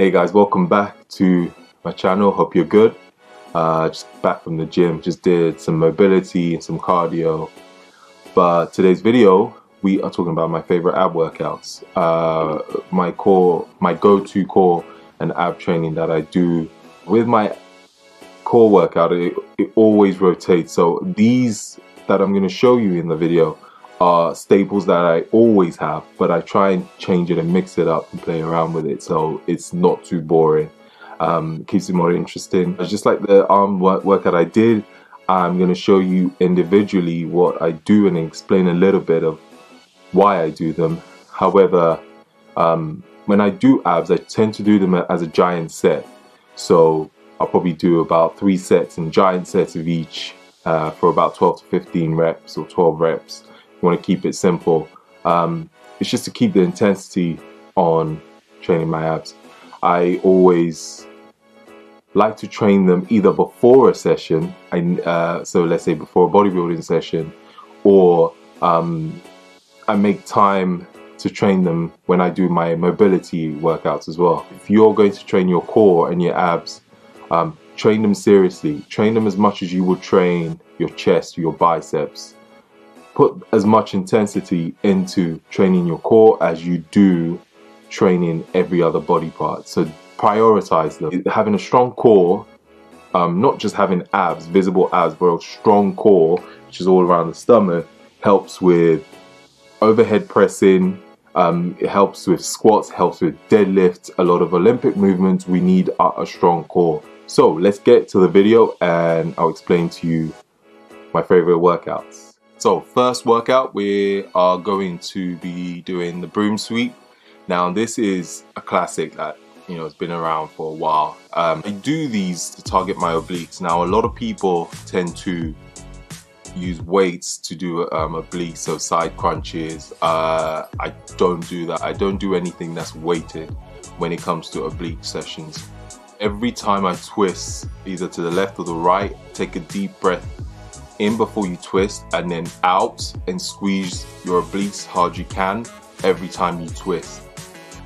Hey guys, welcome back to my channel. Hope you're good. Just back from the gym, just did some mobility and some cardio. But today's video, we are talking about my favorite ab workouts. My go-to core and ab training that I do. With my core workout, it always rotates. So these that I'm going to show you in the video are staples that I always have, but I try and change it and mix it up and play around with it so it's not too boring. Keeps it more interesting. Just like the arm workout I did, I'm going to show you individually what I do and explain a little bit of why I do them. However, when I do abs, I tend to do them as a giant set. So I'll probably do about 3 sets and giant sets of each for about 12 to 15 reps or 12 reps. You want to keep it simple. It's just to keep the intensity on training my abs. I always like to train them either before a session, so let's say before a bodybuilding session, or I make time to train them when I do my mobility workouts as well. If you're going to train your core and your abs, train them seriously. Train them as much as you would train your chest, your biceps. Put as much intensity into training your core as you do training every other body part. So prioritize them. Having a strong core, not just having abs, visible abs, but a strong core, which is all around the stomach, helps with overhead pressing, it helps with squats, helps with deadlifts. A lot of Olympic movements, we need a strong core. So let's get to the video and I'll explain to you my favorite workouts. So first workout, we are going to be doing the broom sweep. Now this is a classic that, you know, it's been around for a while. I do these to target my obliques. Now a lot of people tend to use weights to do obliques, so side crunches. I don't do that. I don't do anything that's weighted when it comes to oblique sessions. Every time I twist, either to the left or the right, take a deep breath in before you twist, and then out and squeeze your obliques hard you can every time you twist.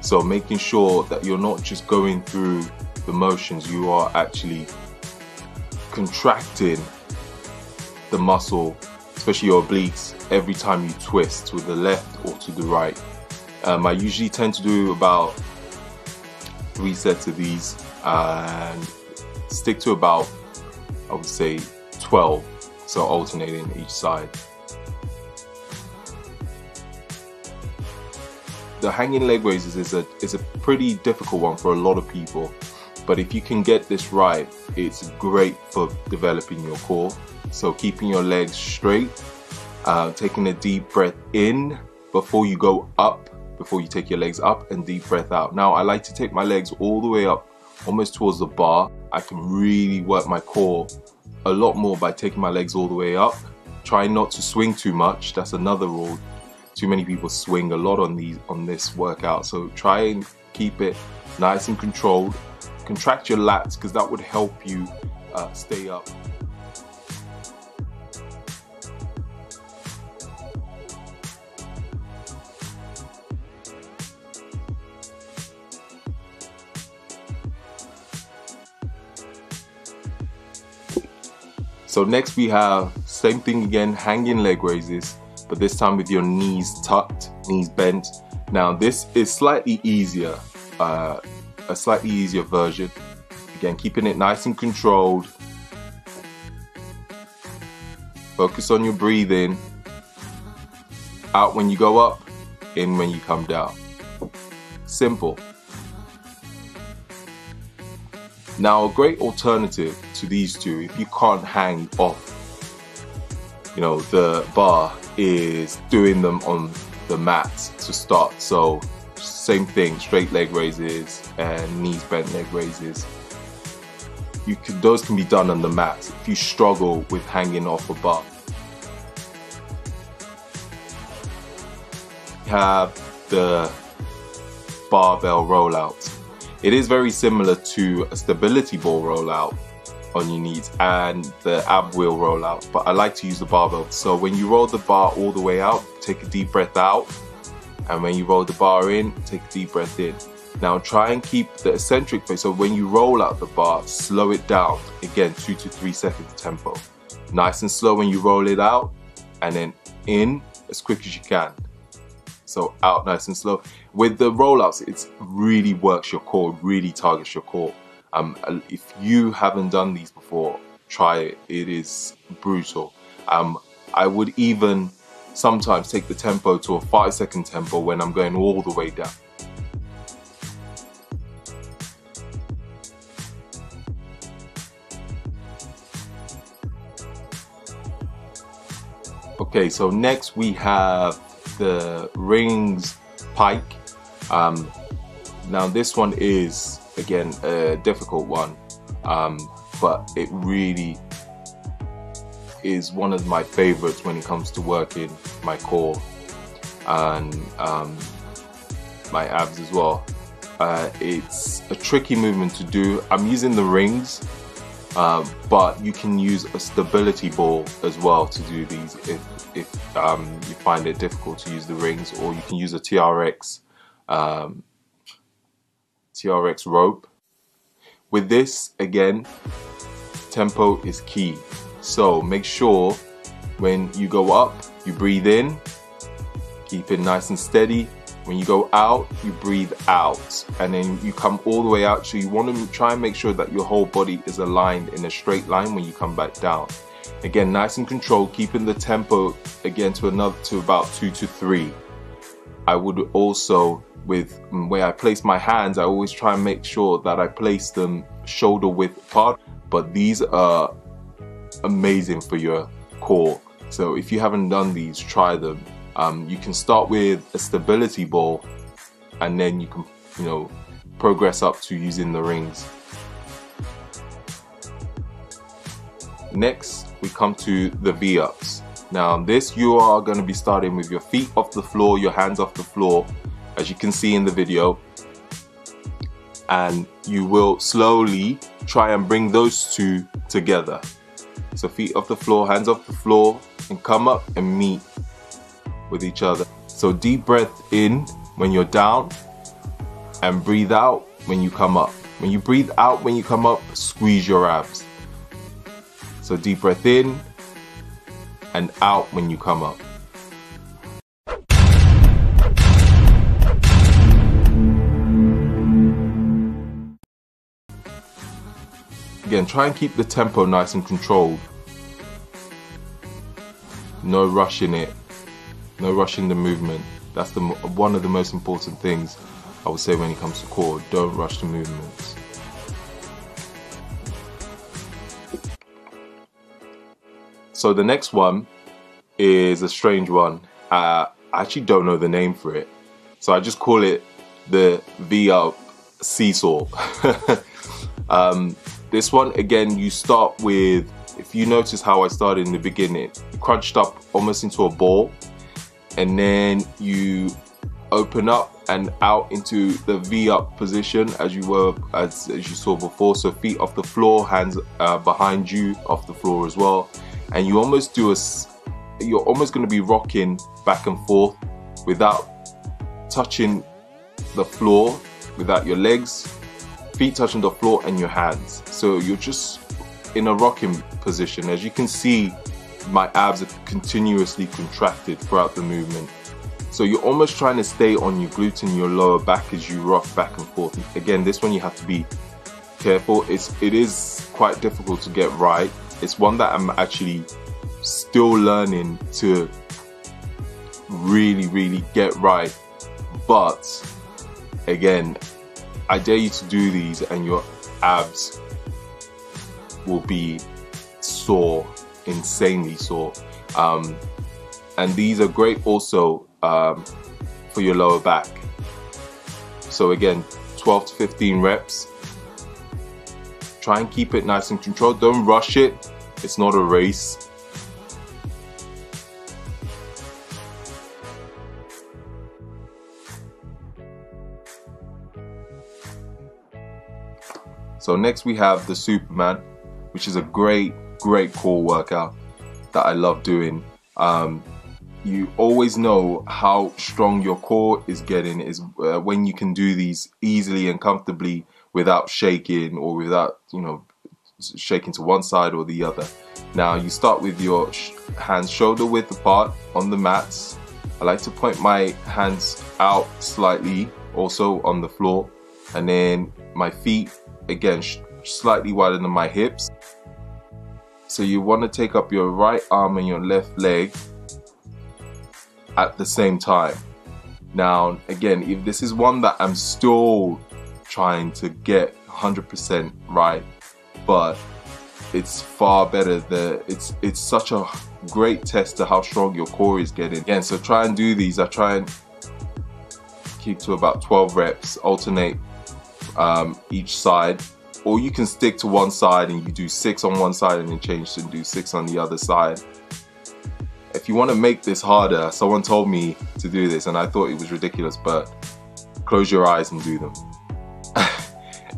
So making sure that you're not just going through the motions, you are actually contracting the muscle, especially your obliques, every time you twist to the left or to the right. I usually tend to do about 3 sets of these and stick to about, I would say, 12. So alternating each side. The hanging leg raises is a pretty difficult one for a lot of people, but if you can get this right, it's great for developing your core. So keeping your legs straight, taking a deep breath in before you go up, before you take your legs up, and deep breath out. Now I like to take my legs all the way up, almost towards the bar. I can really work my core a lot more by taking my legs all the way up. Try not to swing too much. That's another rule. Too many people swing a lot on this workout, so try and keep it nice and controlled. Contract your lats because that would help you stay up. So next we have, same thing again, hanging leg raises, but this time with your knees tucked, knees bent. Now this is slightly easier, a slightly easier version. Again, keeping it nice and controlled. Focus on your breathing. Out when you go up, in when you come down. Simple. Now a great alternative to these two, if you can't hang off, you know, the bar, is doing them on the mat to start. So same thing, straight leg raises and knees bent leg raises. Those can be done on the mat if you struggle with hanging off a bar. You have the barbell rollout. It is very similar to a stability ball rollout on your knees and the ab wheel rollout, but I like to use the barbell. So when you roll the bar all the way out, take a deep breath out, and when you roll the bar in, take a deep breath in. Now try and keep the eccentric pace, so when you roll out the bar, slow it down, again 2 to 3 seconds tempo. Nice and slow when you roll it out, and then in as quick as you can. So out nice and slow. With the rollouts, it really works your core, really targets your core. If you haven't done these before, try it. It is brutal. I would even sometimes take the tempo to a 5-second tempo when I'm going all the way down. Okay, so next we have the rings pike. Now this one is again a difficult one, but it really is one of my favorites when it comes to working my core and my abs as well. It's a tricky movement to do. I'm using the rings, but you can use a stability ball as well to do these if you find it difficult to use the rings, or you can use a TRX rope. With this, again, tempo is key. So make sure when you go up, you breathe in, keep it nice and steady. When you go out, you breathe out, and then you come all the way out. So you want to try and make sure that your whole body is aligned in a straight line when you come back down. Again, nice and controlled, keeping the tempo again to about 2 to 3. I would also, with where I place my hands, I always try and make sure that I place them shoulder width apart. But these are amazing for your core. So if you haven't done these, try them. You can start with a stability ball, and then you can, progress up to using the rings. Next, we come to the V-ups. Now this, you are going to be starting with your feet off the floor, your hands off the floor, as you can see in the video, and you will slowly try and bring those two together. So feet off the floor, hands off the floor, and come up and meet with each other. So deep breath in when you're down, and breathe out when you come up. When you breathe out when you come up, squeeze your abs. So deep breath in and out when you come up. Again, try and keep the tempo nice and controlled. No rushing it. No rushing the movement. That's one of the most important things I would say when it comes to core. Don't rush the movements. So the next one is a strange one. I actually don't know the name for it, so I just call it the V-up seesaw. This one, again, you start with, if you notice how I started in the beginning, crunched up almost into a ball, and then you open up and out into the V-up position as you saw before. So feet off the floor, hands behind you off the floor as well, and you almost do you're almost going to be rocking back and forth without touching the floor, without your legs, feet touching the floor and your hands. So you're just in a rocking position. As you can see, my abs are continuously contracted throughout the movement. So you're almost trying to stay on your glutes and your lower back as you rock back and forth. Again, this one you have to be careful. It is quite difficult to get right. It's one that I'm actually still learning to really get right. But again, I dare you to do these and your abs will be sore, insanely sore. And these are great also for your lower back. So again, 12 to 15 reps. Try and keep it nice and controlled. Don't rush it. It's not a race. So next we have the Superman, which is a great core workout that I love doing. you always know how strong your core is getting is when you can do these easily and comfortably without shaking or without, you know, shaking to one side or the other. Now you start with your hands shoulder width apart on the mats. I like to point my hands out slightly also on the floor, and then my feet again slightly wider than my hips. So you want to take up your right arm and your left leg at the same time. Now again, if this is one that I'm still trying to get 100% right, but it's far better. It's such a great test to how strong your core is getting. Again, so try and do these. I try and keep to about 12 reps, alternate each side, or you can stick to one side and you do 6 on one side and then change and do 6 on the other side. If you want to make this harder, someone told me to do this and I thought it was ridiculous, but close your eyes and do them.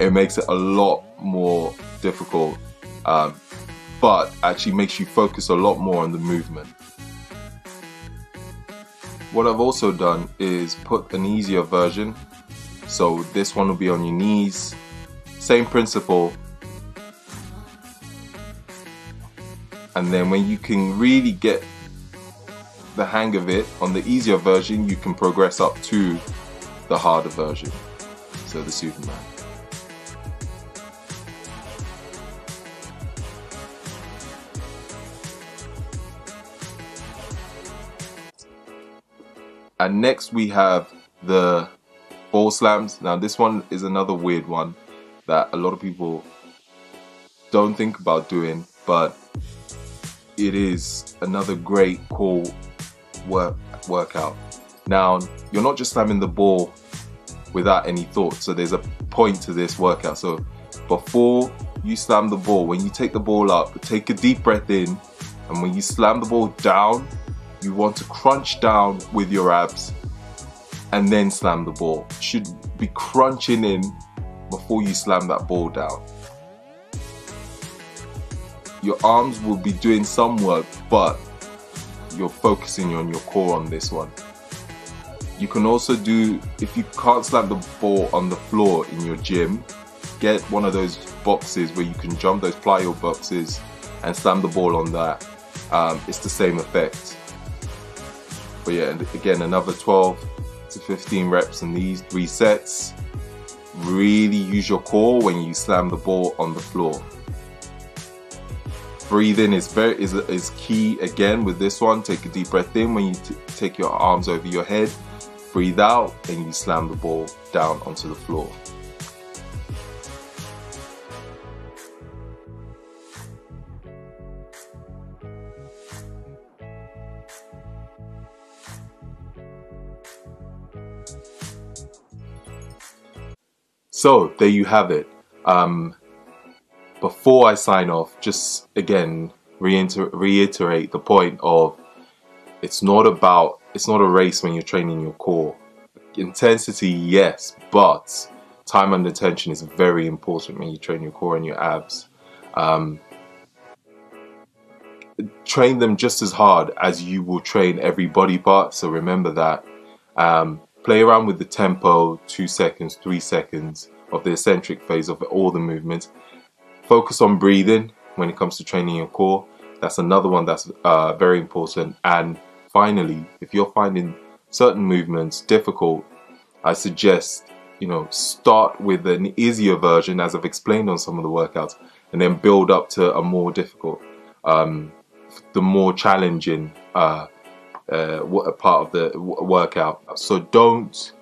It makes it a lot more difficult, but actually makes you focus a lot more on the movement. What I've also done is put an easier version. So this one will be on your knees, same principle. And then when you can really get the hang of it on the easier version, you can progress up to the harder version, so the Superman. And next we have the ball slams. Now this one is another weird one that a lot of people don't think about doing, but it is another great core workout. Now you're not just slamming the ball without any thought, so there's a point to this workout. So before you slam the ball, when you take the ball up, take a deep breath in, and when you slam the ball down, you want to crunch down with your abs and then slam the ball. You should be crunching in before you slam that ball down. Your arms will be doing some work, but you're focusing on your core on this one. You can also do, if you can't slam the ball on the floor in your gym, get one of those boxes where you can jump, those plyo boxes, and slam the ball on that. It's the same effect. But yeah, and again, another 12 to 15 reps in these 3 sets. Really use your core when you slam the ball on the floor. Breathing is key again with this one. Take a deep breath in when you take your arms over your head. Breathe out and you slam the ball down onto the floor. So there you have it. Before I sign off, just again reiterate the point of it's not a race when you're training your core. Intensity, yes, but time under tension is very important when you train your core and your abs. Train them just as hard as you will train every body part, so remember that. Play around with the tempo, 2 seconds, 3 seconds of the eccentric phase of all the movements. Focus on breathing when it comes to training your core. That's another one that's very important. And finally, if you're finding certain movements difficult, I suggest, you know, start with an easier version, as I've explained on some of the workouts, and then build up to a more difficult, the more challenging part of the workout. So don't,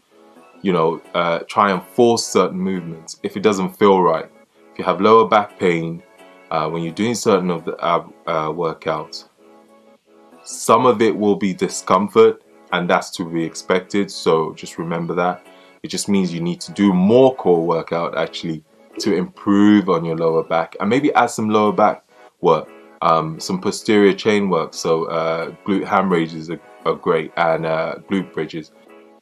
you know, try and force certain movements if it doesn't feel right. If you have lower back pain when you're doing certain of the ab workouts, some of it will be discomfort, and that's to be expected. So just remember that. It just means you need to do more core workout actually to improve on your lower back, and maybe add some lower back work, some posterior chain work. So glute ham raises are great, and glute bridges.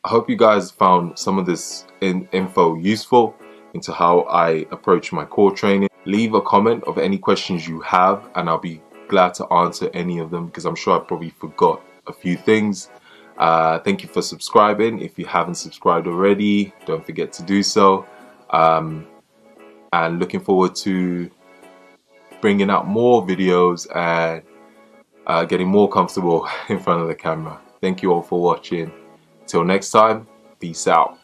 I hope you guys found some of this info useful into how I approach my core training. Leave a comment of any questions you have and I'll be glad to answer any of them, because I'm sure I probably forgot a few things. Thank you for subscribing. If you haven't subscribed already, don't forget to do so. And looking forward to bringing out more videos and getting more comfortable in front of the camera. Thank you all for watching. Till next time, peace out.